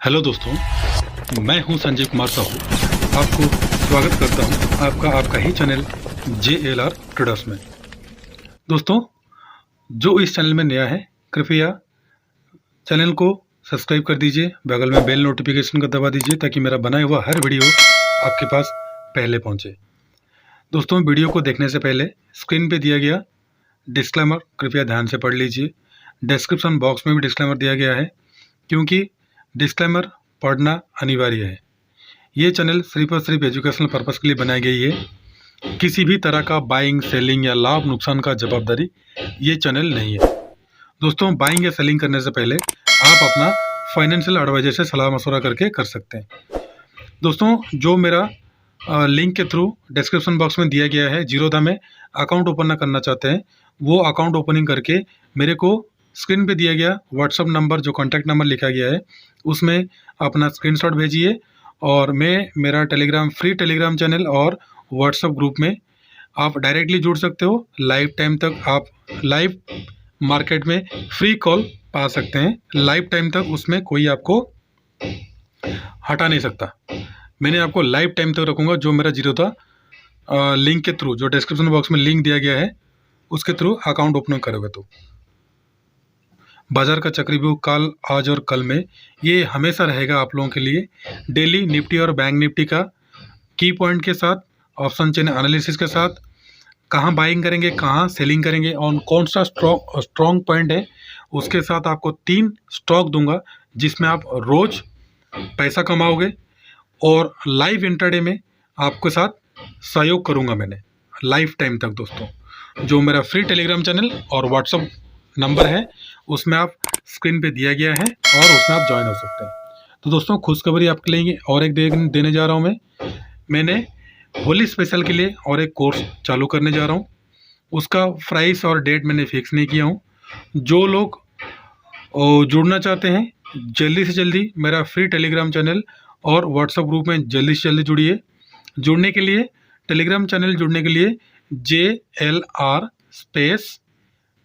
Hello दोस्तों, मैं हूं संजय कुमार साहू। आपको स्वागत करता हूं आपका ही चैनल JLR ट्रेडर्स में। दोस्तों, जो इस चैनल में नया है कृपया चैनल को सब्सक्राइब कर दीजिए, बगल में बेल नोटिफिकेशन को दबा दीजिए ताकि मेरा बनाया हुआ हर वीडियो आपके पास पहले पहुंचे। दोस्तों, वीडियो को देखने से पहले स्क्रीन पे दिया गया डिस्क्लेमर कृपया ध्यान से पढ़ लीजिए। डिस्क्रिप्शन बॉक्स में भी डिस्क्लेमर दिया गया है, क्योंकि डिस्क्लेमर पढ़ना अनिवार्य है। ये चैनल सिर्फ और सिर्फ एजुकेशनल पर्पस के लिए बनाई गई है। किसी भी तरह का बाइंग, सेलिंग या लाभ नुकसान का जवाबदारी ये चैनल नहीं है। दोस्तों, बाइंग या सेलिंग करने से पहले आप अपना फाइनेंशियल एडवाइजर से सलाह मशवरा करके कर सकते हैं। दोस्तों, जो मेरा लिंक के थ्रू डिस्क्रिप्शन बॉक्स में दिया गया है, जीरोधा में अकाउंट ओपन करना चाहते हैं, वो अकाउंट ओपनिंग करके मेरे को स्क्रीन पे दिया गया व्हाट्सअप नंबर, जो कॉन्टैक्ट नंबर लिखा गया है, उसमें अपना स्क्रीनशॉट भेजिए और मेरा फ्री टेलीग्राम चैनल और व्हाट्सएप ग्रुप में आप डायरेक्टली जुड़ सकते हो। लाइफ टाइम तक आप लाइव मार्केट में फ्री कॉल पा सकते हैं। लाइफ टाइम तक उसमें कोई आपको हटा नहीं सकता। मैंने आपको लाइफ टाइम तक रखूँगा। जो मेरा जीरोधा लिंक के थ्रू, जो डिस्क्रिप्शन बॉक्स में लिंक दिया गया है, उसके थ्रू अकाउंट ओपन करोगे तो बाजार का चक्रव्यूह काल, आज और कल में ये हमेशा रहेगा आप लोगों के लिए। डेली निफ्टी और बैंक निफ्टी का की पॉइंट के साथ, ऑप्शन चेन एनालिसिस के साथ, कहाँ बाइंग करेंगे, कहाँ सेलिंग करेंगे और कौन सा स्ट्रॉन्ग पॉइंट है, उसके साथ आपको 3 स्टॉक दूंगा जिसमें आप रोज पैसा कमाओगे और लाइव इंट्राडे में आपके साथ सहयोग करूंगा मैंने लाइफ टाइम तक। दोस्तों, जो मेरा फ्री टेलीग्राम चैनल और व्हाट्सअप नंबर है, उसमें आप स्क्रीन पे दिया गया है और उसमें आप ज्वाइन हो सकते हैं। तो दोस्तों, खुशखबरी आपके लिए और एक देने जा रहा हूँ। मैंने होली स्पेशल के लिए और एक कोर्स चालू करने जा रहा हूँ। उसका प्राइस और डेट मैंने फिक्स नहीं किया हूँ। जो लोग जुड़ना चाहते हैं, जल्दी से जल्दी मेरा फ्री टेलीग्राम चैनल और व्हाट्सएप ग्रुप में जल्दी से जल्दी जुड़िए। जुड़ने के लिए, टेलीग्राम चैनल जुड़ने के लिए JLR स्पेस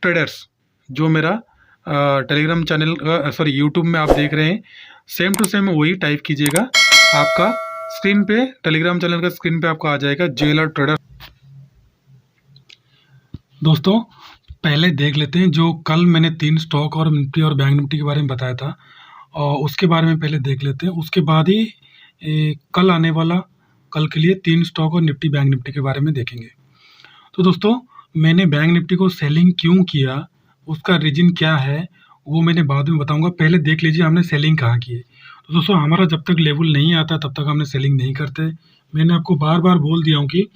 ट्रेडर्स, जो मेरा टेलीग्राम चैनल का यूट्यूब में आप देख रहे हैं, सेम टू सेम वही टाइप कीजिएगा। आपका स्क्रीन पे, टेलीग्राम चैनल का स्क्रीन पे आपका आ जाएगा JLR ट्रेडर। दोस्तों, पहले देख लेते हैं जो कल मैंने 3 स्टॉक और निफ्टी और बैंक निफ्टी के बारे में बताया था, और उसके बारे में पहले देख लेते हैं। उसके बाद ही कल आने वाला, कल के लिए 3 स्टॉक और निफ्टी बैंक निफ्टी के बारे में देखेंगे। तो दोस्तों, मैंने बैंक निफ्टी को सेलिंग क्यों किया, उसका रीजन क्या है, वो मैंने बाद में बताऊंगा। पहले देख लीजिए हमने सेलिंग कहाँ की है। तो दोस्तों, हमारा जब तक लेवल नहीं आता तब तक हमने सेलिंग नहीं करते। मैंने आपको बार बार बोल दिया हूँ कि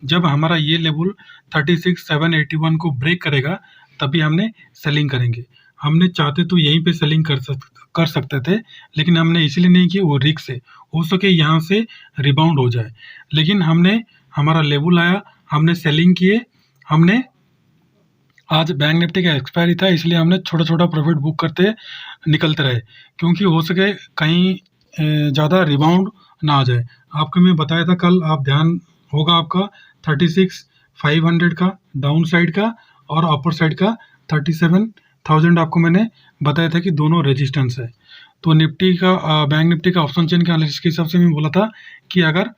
जब हमारा ये लेवल 36,781 को ब्रेक करेगा तभी हमने सेलिंग करेंगे। हमने चाहते तो यहीं पे सेलिंग कर सकते थे, लेकिन हमने इसलिए नहीं की, वो रिस्क है, हो सके यहाँ से रिबाउंड हो जाए। लेकिन हमारा लेवल आया, हमने सेलिंग किए। हमने आज बैंक निफ्टी का एक्सपायरी था, इसलिए हमने छोटा छोटा प्रॉफिट बुक करते निकलते रहे, क्योंकि हो सके कहीं ज़्यादा रिबाउंड ना आ जाए। आपको मैं बताया था कल, आप ध्यान होगा आपका, 36,500 का डाउन साइड का और अपर साइड का 37,000 आपको मैंने बताया था कि दोनों रेजिस्टेंस है। तो निफ्टी का, बैंक निफ्टी का ऑप्शन चेन के एनालिसिस के हिसाब से मैं बोला था कि अगर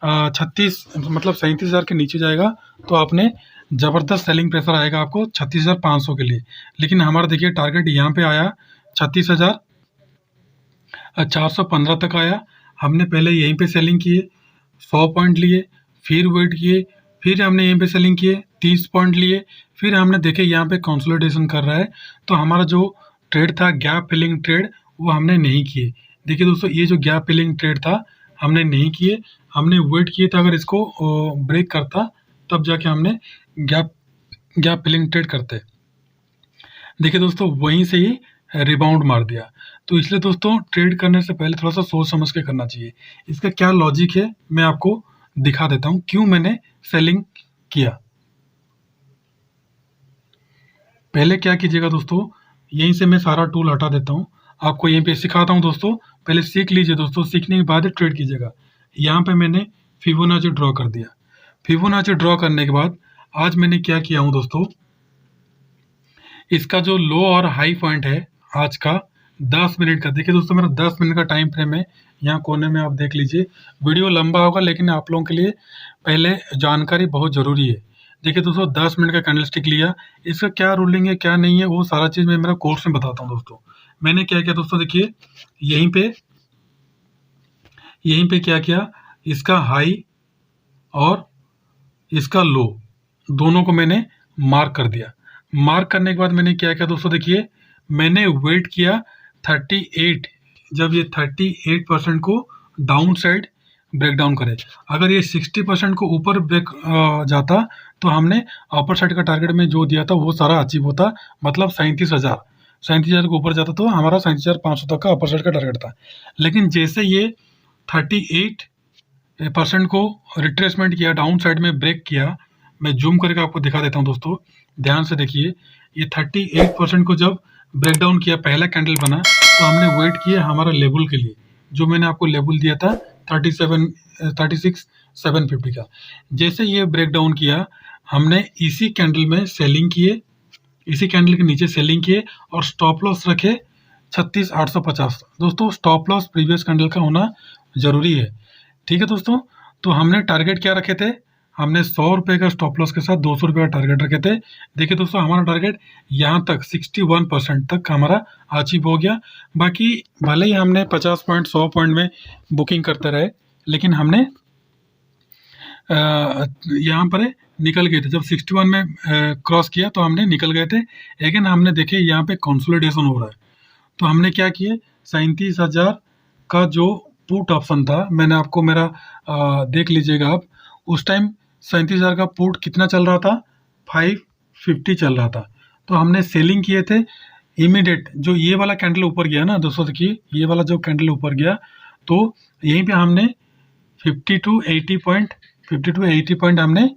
37,000 के नीचे जाएगा तो आपने ज़बरदस्त सेलिंग प्रेशर आएगा आपको 36,500 के लिए। लेकिन हमारा देखिए टारगेट यहाँ पे आया 36,415 तक आया। हमने पहले यहीं पे सेलिंग किए, 100 पॉइंट लिए, फिर वेट किए, फिर हमने यहीं पे सेलिंग किए, 30 पॉइंट लिए, फिर हमने देखे यहाँ पे कंसोलिडेशन कर रहा है, तो हमारा जो ट्रेड था गैप फिलिंग ट्रेड, वो हमने नहीं किए। देखिए दोस्तों, ये जो गैप फिलिंग ट्रेड था हमने नहीं किए, हमने वेट किए था अगर इसको ब्रेक करता तब जाके हमने गैप फिलिंग ट्रेड करते। देखिए दोस्तों, वहीं से ही रिबाउंड मार दिया। तो इसलिए दोस्तों, ट्रेड करने से पहले थोड़ा सा सोच समझ के करना चाहिए। इसका क्या लॉजिक है मैं आपको दिखा देता हूँ, क्यों मैंने सेलिंग किया। पहले क्या कीजिएगा दोस्तों, यहीं से मैं सारा टूल हटा देता हूँ, आपको यहीं पे सिखाता हूँ दोस्तों। पहले सीख लीजिए दोस्तों, सीखने के बाद ट्रेड कीजिएगा। यहाँ पे मैंने फिबोनाची ड्रॉ कर दिया। फिबोनाची ड्रॉ करने के बाद आज मैंने क्या किया हूँ दोस्तों, इसका जो लो और हाई पॉइंट है आज का, 10 मिनट का। देखिए दोस्तों, मेरा 10 मिनट का टाइम फ्रेम है, यहाँ कोने में आप देख लीजिए। वीडियो लंबा होगा लेकिन आप लोगों के लिए पहले जानकारी बहुत ज़रूरी है। देखिए दोस्तों, 10 मिनट का कैंडलस्टिक लिया, इसका क्या रूलिंग है क्या नहीं है वो सारा चीज़ मैं मेरा कोर्स में बताता हूँ दोस्तों। मैंने क्या किया दोस्तों, देखिए यहीं पे क्या किया, इसका हाई और इसका लो दोनों को मैंने मार्क कर दिया। मार्क करने के बाद मैंने क्या किया दोस्तों, देखिए मैंने वेट किया 38, जब ये 38% को डाउन साइड ब्रेक डाउन करे। अगर ये 60% को ऊपर ब्रेक जाता तो हमने अपर साइड का टारगेट में जो दिया था वो सारा अचीव होता, मतलब 37,000 को ऊपर जाता तो हमारा 37,500 तक का अपर साइड का टारगेट था। लेकिन जैसे ये 38% को रिट्रेसमेंट किया, डाउन साइड में ब्रेक किया, मैं जूम करके आपको दिखा देता हूं दोस्तों, ध्यान से देखिए। ये 38% को जब ब्रेक डाउन किया, पहला कैंडल बना, तो हमने वेट किया हमारा लेवल के लिए, जो मैंने आपको लेवल दिया था 36,750 का। जैसे ये ब्रेक डाउन किया, हमने इसी कैंडल में सेलिंग किए, इसी कैंडल के नीचे सेलिंग किए और स्टॉप लॉस रखे 36,850। दोस्तों स्टॉप लॉस प्रीवियस कैंडल का होना जरूरी है, ठीक है दोस्तों। तो हमने टारगेट क्या रखे थे, हमने 100 रुपये का स्टॉप लॉस के साथ 200 रुपये का टारगेट रखे थे। देखिए दोस्तों, हमारा टारगेट यहाँ तक 61% तक हमारा अचीव हो गया। बाकी भले ही हमने 50 पॉइंट 100 पॉइंट में बुकिंग करते रहे, लेकिन हमने यहाँ पर निकल गए थे। जब 61 में क्रॉस किया तो हमने निकल गए थे। लेकिन हमने देखे यहाँ पे कंसोलिडेशन हो रहा है, तो हमने क्या किए, 37,000 का जो पुट ऑप्शन था, मैंने आपको मेरा देख लीजिएगा आप, उस टाइम 37,000 का पुट कितना चल रहा था, 550 चल रहा था। तो हमने सेलिंग किए थे इमीडिएट। जो ये वाला कैंडल ऊपर गया ना दोस्तों, देखिए ये वाला जो कैंडल ऊपर गया, तो यहीं पे हमने 50 to 80 पॉइंट हमने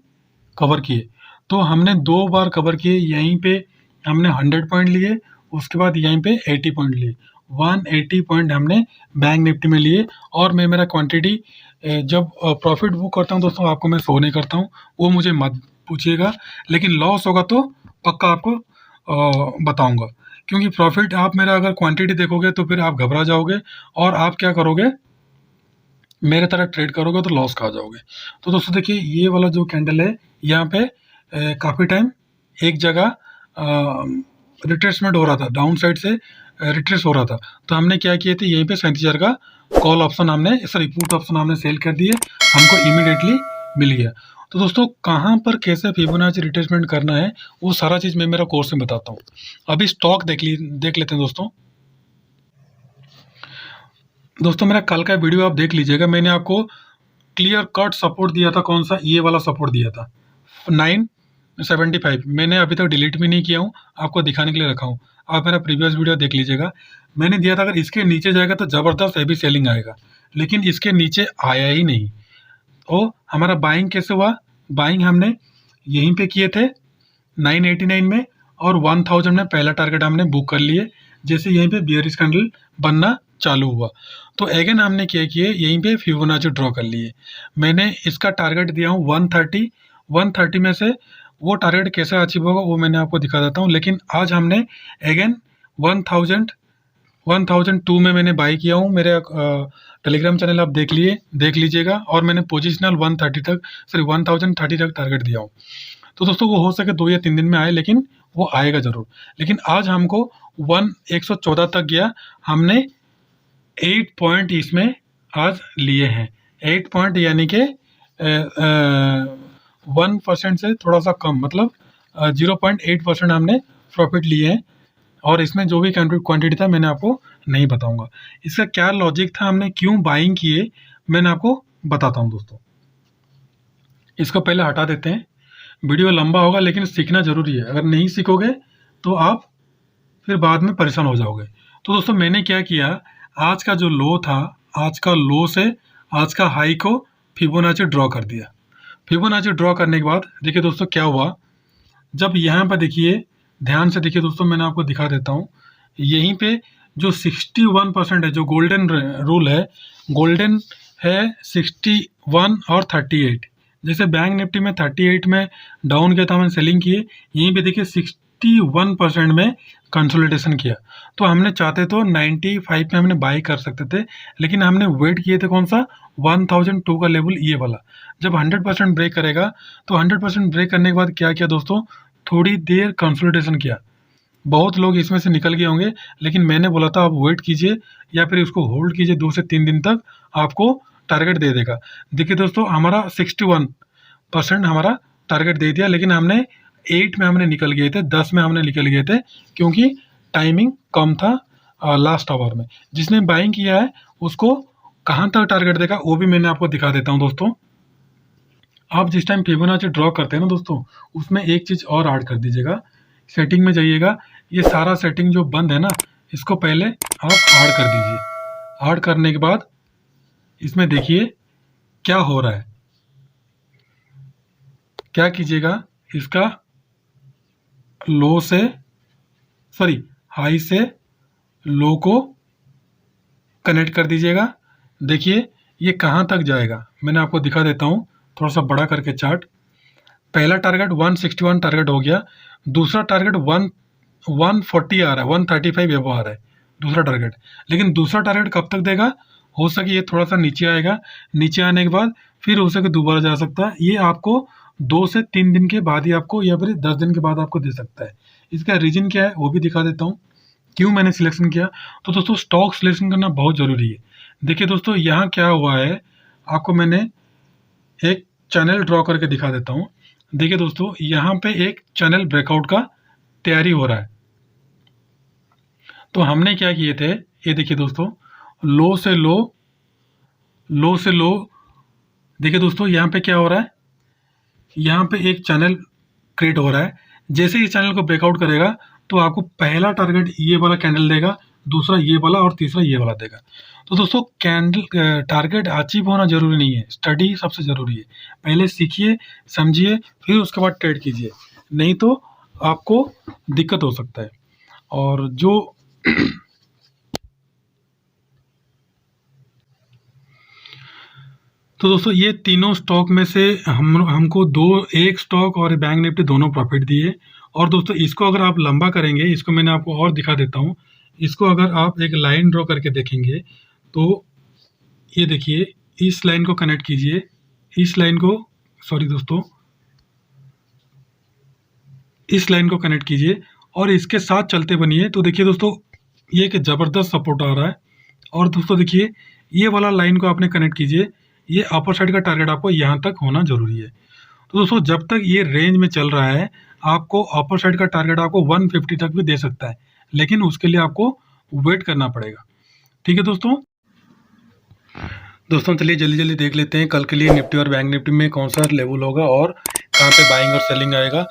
कवर किए। तो हमने 2 बार कवर किए, यहीं पे हमने 100 पॉइंट लिए, उसके बाद यहीं पे 80 पॉइंट लिए, 180 पॉइंट हमने बैंक निफ्टी में लिए। और मैं मेरा क्वांटिटी जब प्रॉफिट बुक करता हूँ दोस्तों, आपको मैं शो नहीं करता हूँ, वो मुझे मत पूछिएगा, लेकिन लॉस होगा तो पक्का आपको बताऊँगा। क्योंकि प्रॉफिट आप मेरा अगर क्वांटिटी देखोगे तो फिर आप घबरा जाओगे और आप क्या करोगे, मेरे तरह ट्रेड करोगे तो लॉस खा जाओगे। तो दोस्तों देखिए, ये वाला जो कैंडल है, यहाँ पे काफ़ी टाइम एक जगह रिट्रेसमेंट हो रहा था, डाउन साइड से रिट्रेस हो रहा था। तो हमने क्या किए थे, यहीं पे 37,000 का कॉल ऑप्शन हमने, सॉरी पुट ऑप्शन हमने सेल कर दिए, हमको इमीडिएटली मिल गया। तो दोस्तों कहाँ पर कैसे फिबोनाची रिट्रेसमेंट करना है वो सारा चीज़ मैं मेरा कोर्स में बताता हूँ। अभी स्टॉक देख लेते हैं दोस्तों। मेरा कल का वीडियो आप देख लीजिएगा, मैंने आपको क्लियर कट सपोर्ट दिया था, कौन सा, ये वाला सपोर्ट दिया था 975। मैंने अभी तक डिलीट भी नहीं किया हूँ, आपको दिखाने के लिए रखा हूँ। आप मेरा प्रीवियस वीडियो देख लीजिएगा, मैंने दिया था अगर इसके नीचे जाएगा तो ज़बरदस्त हैवी सेलिंग आएगा, लेकिन इसके नीचे आया ही नहीं। तो हमारा बाइंग कैसे हुआ, बाइंग हमने यहीं पे किए थे 989 में, और 1000 में पहला टारगेट हमने बुक कर लिए। जैसे यहीं पे बियरिश कैंडल बनना चालू हुआ तो अगेन हमने क्या किए, यहीं पे फिबोनाची ड्रॉ कर लिए। मैंने इसका टारगेट दिया हूँ 130 में से वो टारगेट कैसे अचीव होगा वो मैंने आपको दिखा देता हूँ। लेकिन आज हमने अगेन 1002 में मैंने बाई किया हूँ। मेरे टेलीग्राम चैनल आप देख लीजिएगा, और मैंने पोजिशनल 1030 तक टारगेट दिया हूँ। तो दोस्तों वो हो सके 2 या 3 दिन में आए, लेकिन वो आएगा ज़रूर। लेकिन आज हमको 114 तक गया, हमने 8 पॉइंट इसमें आज लिए हैं। 8 पॉइंट यानी कि 1% से थोड़ा सा कम, मतलब 0.8% हमने प्रॉफिट लिए हैं। और इसमें जो भी क्वांटिटी था मैंने आपको नहीं बताऊंगा। इसका क्या लॉजिक था, हमने क्यों बाइंग किए, मैंने आपको बताता हूं दोस्तों। इसको पहले हटा देते हैं, वीडियो लंबा होगा लेकिन सीखना ज़रूरी है। अगर नहीं सीखोगे तो आप फिर बाद में परेशान हो जाओगे। तो दोस्तों मैंने क्या किया, आज का जो लो था, आज का लो से आज का हाई को फिबोनाची ड्रॉ कर दिया। फिबोनाची ड्रॉ करने के बाद देखिए दोस्तों क्या हुआ, जब यहाँ पर देखिए, ध्यान से देखिए दोस्तों, मैंने आपको दिखा देता हूँ। यहीं पे जो 61% है, जो गोल्डन रूल है, गोल्डन है 61 और 38। जैसे बैंक निफ्टी में 38 में डाउन किया था, मैंने सेलिंग किए, यहीं पे देखिए 61% में कंसोलिडेशन किया। तो हमने चाहते तो 95 में हमने बाई कर सकते थे, लेकिन हमने वेट किए थे कौन सा 1002 का लेवल ये वाला। जब 100% ब्रेक करेगा तो 100% ब्रेक करने के बाद क्या किया दोस्तों, थोड़ी देर कंसोलिडेशन किया। बहुत लोग इसमें से निकल गए होंगे, लेकिन मैंने बोला था आप वेट कीजिए या फिर उसको होल्ड कीजिए 2 से 3 दिन तक, आपको टारगेट दे देगा। देखिए दोस्तों, हमारा 61% हमारा टारगेट दे दिया, लेकिन हमने 8 में हमने निकल गए थे, 10 में हमने निकल गए थे, क्योंकि टाइमिंग कम था लास्ट आवर में। जिसने बाइंग किया है उसको कहाँ तक टारगेट देगा वो भी मैंने आपको दिखा देता हूँ दोस्तों। आप जिस टाइम फिबोनाची ड्रॉ करते हैं ना दोस्तों, उसमें एक चीज़ और ऐड कर दीजिएगा। सेटिंग में जाइएगा, ये सारा सेटिंग जो बंद है ना, इसको पहले आप ऐड कर दीजिए। ऐड करने के बाद इसमें देखिए क्या हो रहा है। क्या कीजिएगा, इसका लो से हाई से लो को कनेक्ट कर दीजिएगा। देखिए ये कहाँ तक जाएगा, मैंने आपको दिखा देता हूँ थोड़ा सा बड़ा करके चार्ट। पहला टारगेट 161 टारगेट हो गया, दूसरा टारगेट 140 आ रहा है, 135 एबो आ रहा है दूसरा टारगेट। लेकिन दूसरा टारगेट कब तक देगा, हो सके ये थोड़ा सा नीचे आएगा, नीचे आने के बाद फिर हो सके दोबारा जा सकता है। ये आपको 2 से 3 दिन के बाद ही आपको, या फिर 10 दिन के बाद आपको दे सकता है। इसका रीजन क्या है वो भी दिखा देता हूँ, क्यों मैंने सिलेक्शन किया। तो दोस्तों स्टॉक सिलेक्शन करना बहुत ज़रूरी है। देखिए दोस्तों, यहाँ क्या हुआ है, आपको मैंने एक चैनल ड्रॉ करके दिखा देता हूँ। देखिए दोस्तों, यहाँ पे एक चैनल ब्रेकआउट का तैयारी हो रहा है। तो हमने क्या किए थे, ये देखिए दोस्तों, लो से लो, लो से लो। देखिए दोस्तों, यहाँ पे क्या हो रहा है, यहाँ पे एक चैनल क्रिएट हो रहा है। जैसे ही चैनल को ब्रेकआउट करेगा तो आपको पहला टारगेट ये वाला कैंडल देगा, दूसरा ये वाला और तीसरा ये वाला देगा। तो दोस्तों कैंडल टारगेट अचीव होना जरूरी नहीं है, स्टडी सबसे ज़रूरी है। पहले सीखिए, समझिए, फिर उसके बाद ट्रेड कीजिए, नहीं तो आपको दिक्कत हो सकता है। और जो तो दोस्तों ये तीनों स्टॉक में से हमको एक स्टॉक और बैंक निफ्टी दोनों प्रॉफिट दिए। और दोस्तों इसको अगर आप लंबा करेंगे, इसको मैंने आपको और दिखा देता हूँ। इसको अगर आप एक लाइन ड्रॉ करके देखेंगे तो ये देखिए, इस लाइन को कनेक्ट कीजिए, इस लाइन को, सॉरी दोस्तों, इस लाइन को कनेक्ट कीजिए और इसके साथ चलते बनिए। तो देखिए दोस्तों, ये एक ज़बरदस्त सपोर्ट आ रहा है। और दोस्तों देखिए, ये वाला लाइन को आपने कनेक्ट कीजिए, ये अपर साइड का टारगेट आपको यहाँ तक होना जरूरी है। तो दोस्तों जब तक ये रेंज में चल रहा है, आपको अपर साइड का टारगेट आपको 150 तक भी दे सकता है, लेकिन उसके लिए आपको वेट करना पड़ेगा। ठीक है दोस्तों चलिए जल्दी जल्दी देख लेते हैं कल के लिए निफ्टी और बैंक निफ्टी में कौन सा लेवल होगा और कहाँ पे बाइंग और सेलिंग आएगा।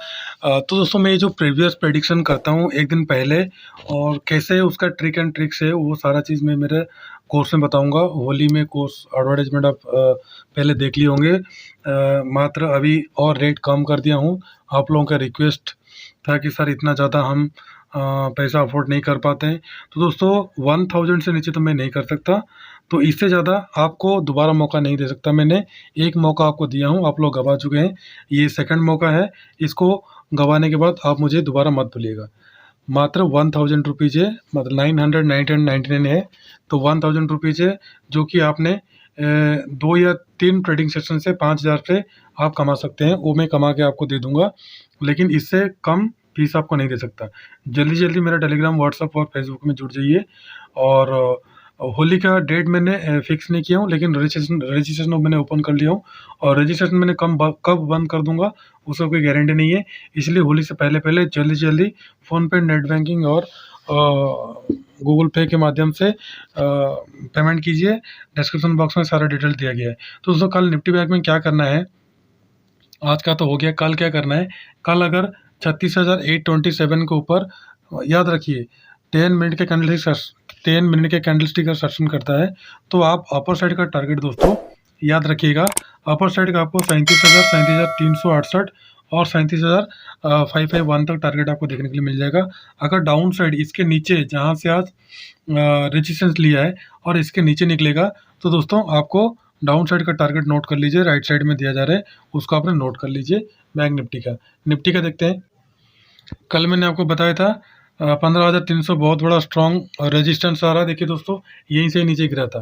तो दोस्तों मैं ये जो प्रीवियस प्रेडिक्शन करता हूँ एक दिन पहले, और कैसे उसका ट्रिक एंड ट्रिक्स है, वो सारा चीज़ मैं मेरे कोर्स में बताऊंगा। होली में कोर्स एडवर्टाइजमेंट आप पहले देख लिए होंगे। मात्र अभी और रेट कम कर दिया हूँ। आप लोगों का रिक्वेस्ट था कि सर इतना ज़्यादा हम पैसा अफोर्ड नहीं कर पाते हैं। तो दोस्तों 1000 से नीचे तो मैं नहीं कर सकता, तो इससे ज़्यादा आपको दोबारा मौका नहीं दे सकता। मैंने एक मौका आपको दिया हूँ, आप लोग गवा चुके हैं, ये सेकंड मौका है। इसको गंवाने के बाद आप मुझे दोबारा मत भूलिएगा। मात्र 1000 रुपीज़ है, मतलब 999 है, तो 1000 रुपीज़ है, जो कि आपने 2 या 3 ट्रेडिंग सेशन से 5000 से आप कमा सकते हैं। वो मैं कमा के आपको दे दूंगा, लेकिन इससे कम फीस आपको नहीं दे सकता। जल्दी जल्दी मेरा टेलीग्राम, व्हाट्सअप और फेसबुक में जुड़ जाइए। और होली का डेट मैंने फिक्स नहीं किया हूँ, लेकिन रजिस्ट्रेशन मैंने ओपन कर लिया हूँ। और रजिस्ट्रेशन मैंने कब बंद कर दूंगा उसका कोई गारंटी नहीं है, इसलिए होली से पहले पहले जल्दी जल्दी फ़ोनपे, नेट बैंकिंग और गूगल पे के माध्यम से पेमेंट कीजिए। डिस्क्रिप्शन बॉक्स में सारा डिटेल दिया गया है। तो दोस्तों कल निफ्टी बैंक में क्या करना है, आज का तो हो गया, कल क्या करना है। कल अगर 36,827 के ऊपर, याद रखिए 10 मिनट के कैंडलस्टिक का सेशन करता है, तो आप अपर साइड का टारगेट दोस्तों याद रखिएगा। अपर साइड का आपको 37,368 और 37,551 तक टारगेट आपको देखने के लिए मिल जाएगा। अगर डाउन साइड इसके नीचे, जहां से आज रेजिस्टेंस लिया है और इसके नीचे निकलेगा, तो दोस्तों आपको डाउन साइड का टारगेट नोट कर लीजिए, राइट साइड में दिया जा रहा है, उसको आपने नोट कर लीजिए। बैंक निफ्टी का देखते हैं। कल मैंने आपको बताया था 15,300 बहुत बड़ा स्ट्रॉन्ग रेजिस्टेंस आ रहा है। देखिए दोस्तों, यहीं से नीचे गिरा था।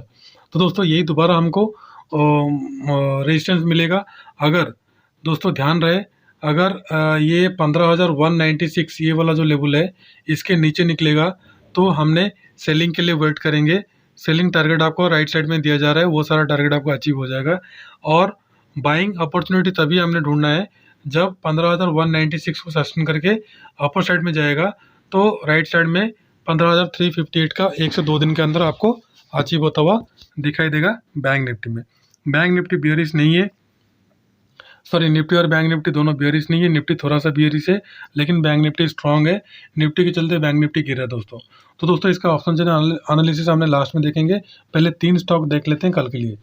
तो दोस्तों यही दोबारा हमको रेजिस्टेंस मिलेगा। अगर दोस्तों ध्यान रहे, अगर ये 15,196 ये वाला जो लेवल है इसके नीचे निकलेगा तो हमने सेलिंग के लिए वेट करेंगे। सेलिंग टारगेट आपको राइट साइड में दिया जा रहा है, वो सारा टारगेट आपको अचीव हो जाएगा। और बाइंग अपॉर्चुनिटी तभी हमने ढूंढना है जब 15,196 को सस्टेन करके अपर साइड में जाएगा, तो राइट साइड में 15,358 का 1 से 2 दिन के अंदर आपको अचीव होता हुआ दिखाई देगा। बैंक निफ्टी में, बैंक निफ्टी बियरिश नहीं है, सॉरी निफ्टी और बैंक निफ्टी दोनों बियरिश नहीं है। निफ्टी थोड़ा सा बियरिश है, लेकिन बैंक निफ्टी स्ट्रांग है। निफ्टी के चलते बैंक निफ्टी गिरा है दोस्तों। तो दोस्तों इसका ऑप्शन चेन एनालिसिस हमने लास्ट में देखेंगे, पहले 3 स्टॉक देख लेते हैं कल के लिए।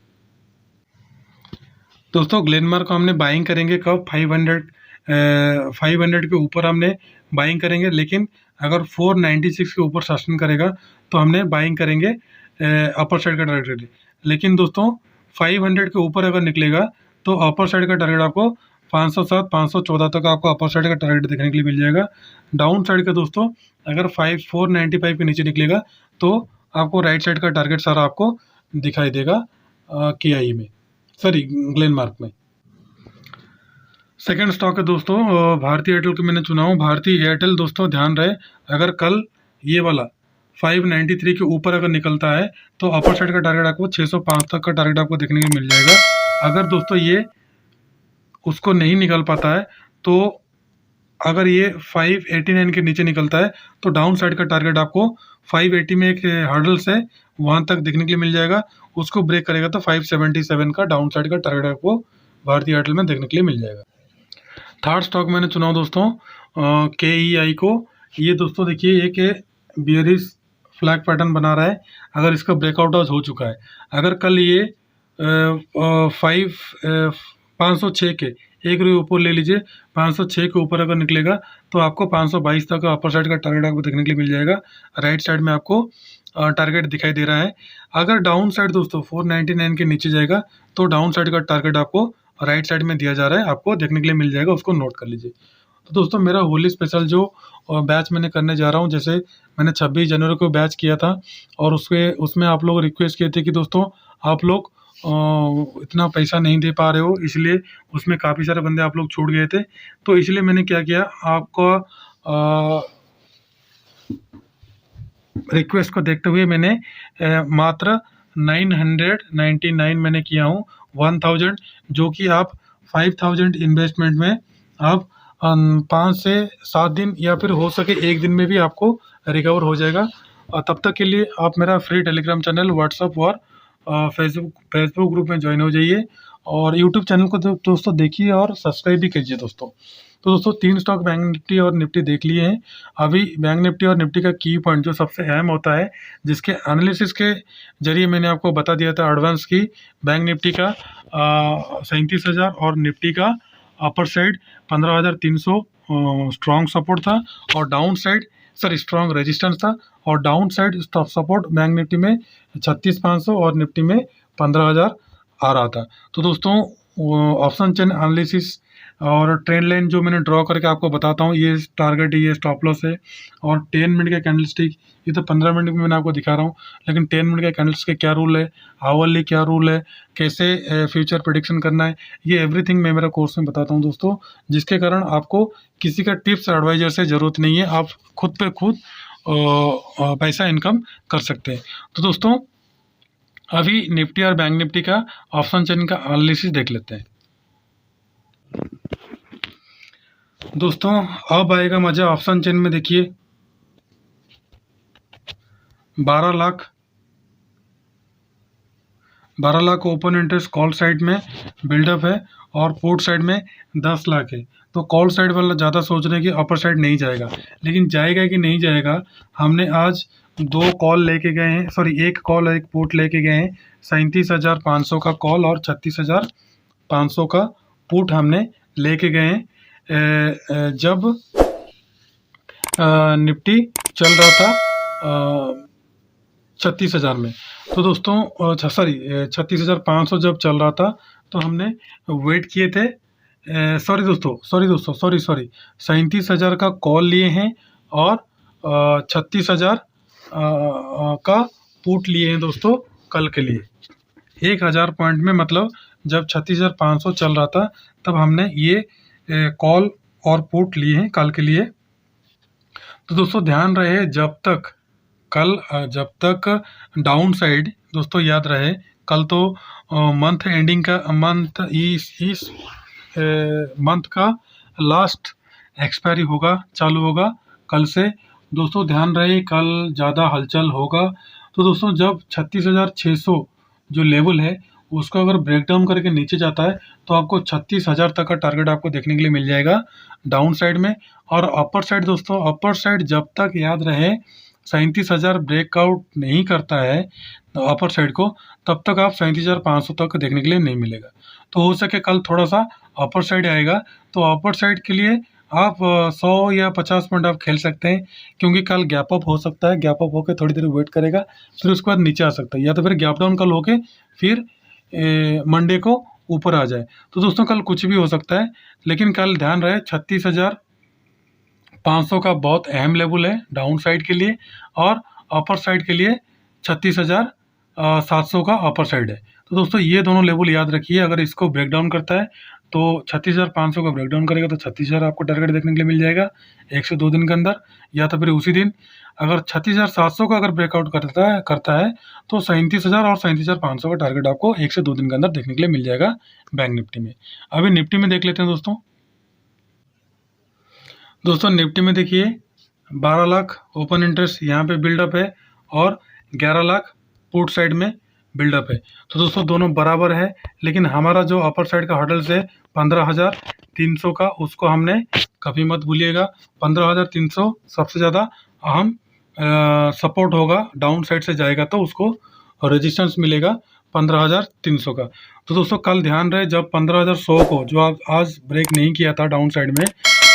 दोस्तों ग्लेनमार्क को हमने बाइंग करेंगे कब, 500 के ऊपर हमने बाइंग करेंगे, लेकिन अगर 496 के ऊपर सस्टेन करेगा तो हमने बाइंग करेंगे अपर साइड का टारगेट। लेकिन दोस्तों 500 के ऊपर अगर निकलेगा तो अपर साइड का टारगेट आपको 507 514 तक आपको अपर साइड का टारगेट देखने के लिए मिल जाएगा। डाउन साइड का दोस्तों अगर 495 के नीचे निकलेगा तो आपको राइट साइड का टारगेट सारा आपको दिखाई देगा KI में, सॉरी ग्लेनमार्क में। सेकंड स्टॉक है दोस्तों भारतीय एयरटेल को मैंने चुना हूँ। भारतीय एयरटेल दोस्तों ध्यान रहे, अगर कल ये वाला 593 के ऊपर अगर निकलता है तो अपर साइड का टारगेट आपको 605 तक का टारगेट आपको देखने को मिल जाएगा। अगर दोस्तों ये उसको नहीं निकल पाता है तो अगर ये 589 के नीचे निकलता है तो डाउन साइड का टारगेट आपको 580 में एक हर्डल्स है वहां तक देखने के लिए मिल जाएगा। उसको ब्रेक करेगा तो 577 का डाउन साइड का टारगेट आपको भारतीय एयरटेल में देखने के लिए मिल जाएगा। थर्ड स्टॉक मैंने चुना दोस्तों KEI को। ये दोस्तों देखिए एक बियरिश फ्लैग पैटर्न बना रहा है। अगर इसका ब्रेकआउट आज हो चुका है, अगर कल ये 506 के एक रुपये ऊपर ले लीजिए, 506 के ऊपर अगर निकलेगा तो आपको 522 तक का अपर साइड का टारगेट आपको देखने के लिए मिल जाएगा। राइट साइड में आपको टारगेट दिखाई दे रहा है। अगर डाउन साइड दोस्तों 499 के नीचे जाएगा तो डाउन साइड का टारगेट आपको राइट साइड में दिया जा रहा है, आपको देखने के लिए मिल जाएगा, उसको नोट कर लीजिए। तो दोस्तों मेरा होली स्पेशल जो बैच मैंने करने जा रहा हूँ, जैसे मैंने 26 जनवरी को बैच किया था और उसमें आप लोग रिक्वेस्ट किए थे कि दोस्तों आप लोग इतना पैसा नहीं दे पा रहे हो, इसलिए उसमें काफ़ी सारे बंदे आप लोग छूट गए थे। तो इसलिए मैंने क्या किया, आपका रिक्वेस्ट को देखते हुए मैंने मात्र 999 मैंने किया हूँ 1000, जो कि आप 5000 इन्वेस्टमेंट में आप 5 से 7 दिन या फिर हो सके 1 दिन में भी आपको रिकवर हो जाएगा। और तब तक के लिए आप मेरा फ्री टेलीग्राम चैनल, व्हाट्सअप और फेसबुक ग्रुप में ज्वाइन हो जाइए और यूट्यूब चैनल को दोस्तों देखिए और सब्सक्राइब भी कीजिए दोस्तों। तो दोस्तों 3 स्टॉक बैंक निफ्टी और निफ्टी देख लिए हैं। अभी बैंक निफ्टी और निफ्टी का की पॉइंट जो सबसे अहम होता है, जिसके एनालिसिस के जरिए मैंने आपको बता दिया था एडवांस की, बैंक निफ्टी का 37,000 और निफ्टी का अपर साइड 15,300 स्ट्रॉन्ग सपोर्ट था और डाउन साइड स्ट्रॉन्ग रेजिस्टेंस था और down side support bank Nifty में 36,500 और निफ्टी में 15,000 आ रहा था। तो दोस्तों ऑप्शन चेन एनालिसिस और ट्रेंड लाइन जो मैंने ड्रॉ करके आपको बताता हूँ, ये टारगेट है, ये स्टॉप लॉस है और 10 मिनट का कैंडलस्टिक, ये तो 15 मिनट में मैंने आपको दिखा रहा हूँ, लेकिन 10 मिनट का कैंडल्स के क्या रूल है, आवरली क्या रूल है, कैसे फ्यूचर प्रेडिक्शन करना है, ये एवरीथिंग मैं मेरा कोर्स में बताता हूँ दोस्तों, जिसके कारण आपको किसी का टिप्स एडवाइजर से ज़रूरत नहीं है, आप खुद पे खुद पैसा इनकम कर सकते हैं। तो दोस्तों अभी निफ्टी और बैंक निफ्टी का ऑप्शन चेन का एनालिसिस देख लेते हैं। दोस्तों अब आएगा मजा ऑप्शन चेन में। देखिए 12 lakh open interest call side में बिल्डअप है और पुट साइड में 10 लाख है। तो कॉल साइड वाला ज़्यादा सोच रहे हैं कि अपर साइड नहीं जाएगा, लेकिन जाएगा कि नहीं जाएगा, हमने आज 2 कॉल लेके गए हैं, एक कॉल और एक पुट लेके गए हैं। 37,500 का कॉल और 36,500 का पुट हमने लेके गए हैं जब निफ्टी चल रहा था 36,000 में। तो दोस्तों 36,500 जब चल रहा था तो हमने वेट किए थे सॉरी 37,000 का कॉल लिए हैं और 36,000 का पुट लिए हैं दोस्तों कल के लिए। 1,000 पॉइंट में, मतलब जब 36,500 चल रहा था तब हमने ये कॉल और पुट लिए हैं कल के लिए। तो दोस्तों ध्यान रहे, जब तक डाउन साइड, दोस्तों याद रहे कल तो मंथ एंडिंग का इस मंथ का लास्ट एक्सपायरी चालू होगा कल से। दोस्तों ध्यान रहे कल ज़्यादा हलचल होगा। तो दोस्तों जब 36,600 जो लेवल है उसको अगर ब्रेक डाउन करके नीचे जाता है तो आपको 36,000 तक का टारगेट आपको देखने के लिए मिल जाएगा डाउन साइड में। और अपर साइड, दोस्तों अपर साइड जब तक याद रहे 37,000 ब्रेकआउट नहीं करता है अपर साइड को, तब तक आप 37,500 तक देखने के लिए नहीं मिलेगा। तो हो सके कल थोड़ा सा अपर साइड आएगा, तो अपर साइड के लिए आप 100 या 50 पॉइंट आप खेल सकते हैं, क्योंकि कल गैप अप हो सकता है। गैप अप होकर थोड़ी देर वेट करेगा, फिर उसके बाद नीचे आ सकता है, या तो फिर गैप डाउन कल होके फिर मंडे को ऊपर आ जाए। तो दोस्तों कल कुछ भी हो सकता है, लेकिन कल ध्यान रहे 36,500 का बहुत अहम लेवल है डाउन साइड के लिए, और अपर साइड के लिए 36,700 का अपर साइड है। तो दोस्तों ये दोनों लेवल याद रखिए। अगर इसको ब्रेक डाउन करता है तो 36,500 का ब्रेक डाउन करेगा तो 36,000 आपको टारगेट देखने के लिए मिल जाएगा 1 से 2 दिन के अंदर, या तो फिर उसी दिन। अगर 36,700 का अगर ब्रेकआउट करता है तो 37,000 और 37,500 का टारगेट आपको 1 से 2 दिन के अंदर देखने के लिए मिल जाएगा बैंक निफ्टी में। अभी निफ्टी में देख लेते हैं दोस्तों। निफ्टी में देखिए 12 लाख ओपन इंटरेस्ट यहाँ पे बिल्डअप है और 11 लाख पुट साइड में बिल्डअप है। तो दोस्तों दोनों बराबर है, लेकिन हमारा जो अपर साइड का हर्डल्स है 15,300 का, उसको हमने कभी मत भूलिएगा। 15,300 सबसे ज़्यादा अहम सपोर्ट होगा, डाउन साइड से जाएगा तो उसको रेजिस्टेंस मिलेगा 15,300 का। तो दोस्तों कल ध्यान रहे जब 15,100 को, जो आज ब्रेक नहीं किया था डाउन साइड में,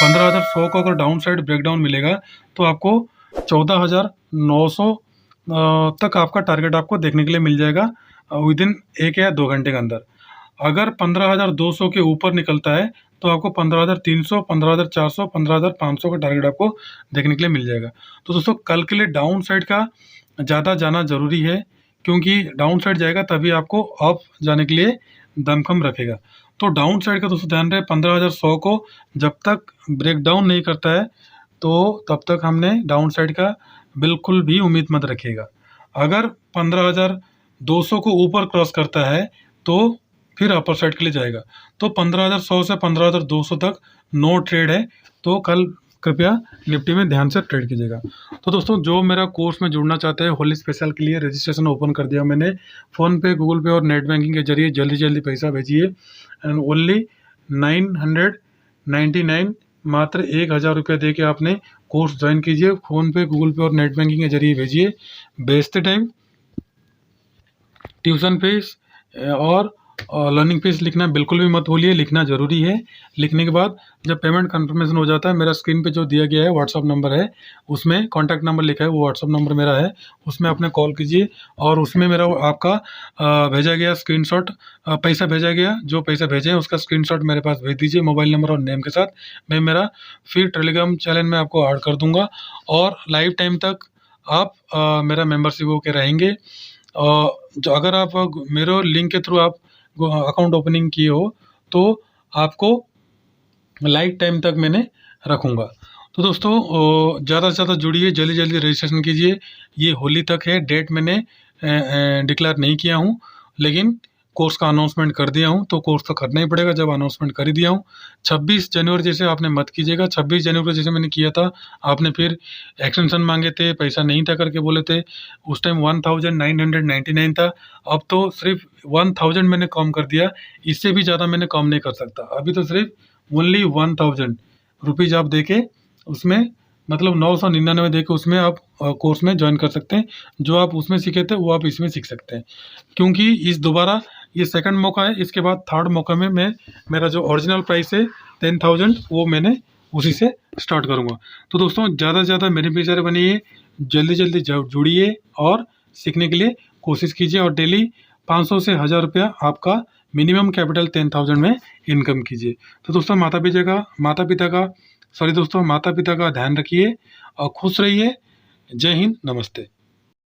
15,100 को अगर डाउन साइड ब्रेकडाउन मिलेगा तो आपको 14,900 तक आपका टारगेट आपको देखने के लिए मिल जाएगा विद इन 1 या 2 घंटे के अंदर। अगर 15,200 के ऊपर निकलता है तो आपको 15,300, 15,400, 15,500 का टारगेट आपको देखने के लिए मिल जाएगा। तो दोस्तों कल के लिए डाउन साइड का ज़्यादा जाना ज़रूरी है, क्योंकि डाउन साइड जाएगा तभी आपको अप जाने के लिए दमखम रखेगा। तो डाउन साइड का दोस्तों ध्यान रहे 15,100 को जब तक ब्रेक डाउन नहीं करता है तो तब तक हमने डाउन साइड का बिल्कुल भी उम्मीद मत रखिएगा। अगर 15,200 को ऊपर क्रॉस करता है तो फिर अपर साइड के लिए जाएगा। तो 15,100 से 15,200 तक नो ट्रेड है, तो कल कृपया निफ्टी में ध्यान से ट्रेड कीजिएगा। तो दोस्तों जो मेरा कोर्स में जुड़ना चाहते हैं होली स्पेशल के लिए रजिस्ट्रेशन ओपन कर दिया मैंने। फ़ोनपे, गूगल पे और नेट बैंकिंग के जरिए जल्दी जल्दी पैसा भेजिए। एंड ओनली 999, मात्र 1,000 रुपये दे के आपने कोर्स ज्वाइन कीजिए। फ़ोनपे, गूगल पे और नेट बैंकिंग के जरिए भेजिए। बेचते टाइम ट्यूशन फीस और लर्निंग फीस लिखना बिल्कुल भी मत भूलिए, लिखना ज़रूरी है। लिखने के बाद जब पेमेंट कंफर्मेशन हो जाता है, मेरा स्क्रीन पे जो दिया गया है व्हाट्सअप नंबर है, उसमें कॉन्टैक्ट नंबर लिखा है, वो व्हाट्सअप नंबर मेरा है, उसमें आपने कॉल कीजिए और उसमें मेरा आपका भेजा गया स्क्रीनशॉट, पैसा भेजा गया, जो पैसा भेजे हैं उसका स्क्रीनशॉट मेरे पास भेज दीजिए मोबाइल नंबर और नेम के साथ। मैं मेरा फिर टेलीग्राम चैनल में आपको ऐड कर दूँगा और लाइफ टाइम तक आप मेरा मेम्बरशिप होकर रहेंगे। जो अगर आप मेरे लिंक के थ्रू आप अकाउंट ओपनिंग किए हो तो आपको लाइफ टाइम तक मैंने रखूँगा। तो दोस्तों ज़्यादा से ज़्यादा जुड़िए, जल्दी जल्दी रजिस्ट्रेशन कीजिए। ये होली तक है, डेट मैंने डिक्लेयर नहीं किया हूँ, लेकिन कोर्स का अनाउंसमेंट कर दिया हूँ, तो कोर्स तो करना ही पड़ेगा जब अनाउंसमेंट कर ही दिया हूँ। 26 जनवरी जैसे आपने मत कीजिएगा। 26 जनवरी जैसे मैंने किया था, आपने फिर एक्सटेंशन मांगे थे, पैसा नहीं था करके बोले थे। उस टाइम 1,999 था, अब तो सिर्फ 1,000 मैंने कम कर दिया, इससे भी ज़्यादा मैंने कम नहीं कर सकता। अभी तो सिर्फ ओनली 1,000 रुपीज़ आप दे के उसमें, मतलब 999 दे के उसमें आप कोर्स में ज्वाइन कर सकते हैं। जो आप उसमें सीखे थे वो आप इसमें सीख सकते हैं, क्योंकि इस दोबारा ये सेकंड मौका है। इसके बाद थर्ड मौका में मैं मेरा जो ओरिजिनल प्राइस है 10,000 वो मैंने उसी से स्टार्ट करूँगा। तो दोस्तों ज़्यादा से ज़्यादा बेनिफिशियरी बनिए, जल्दी जल्दी जुड़िए और सीखने के लिए कोशिश कीजिए, और डेली 500 से 1,000 रुपया आपका मिनिमम कैपिटल 10,000 में इनकम कीजिए। तो दोस्तों माता पिता का ध्यान रखिए और खुश रहिए। जय हिंद, नमस्ते।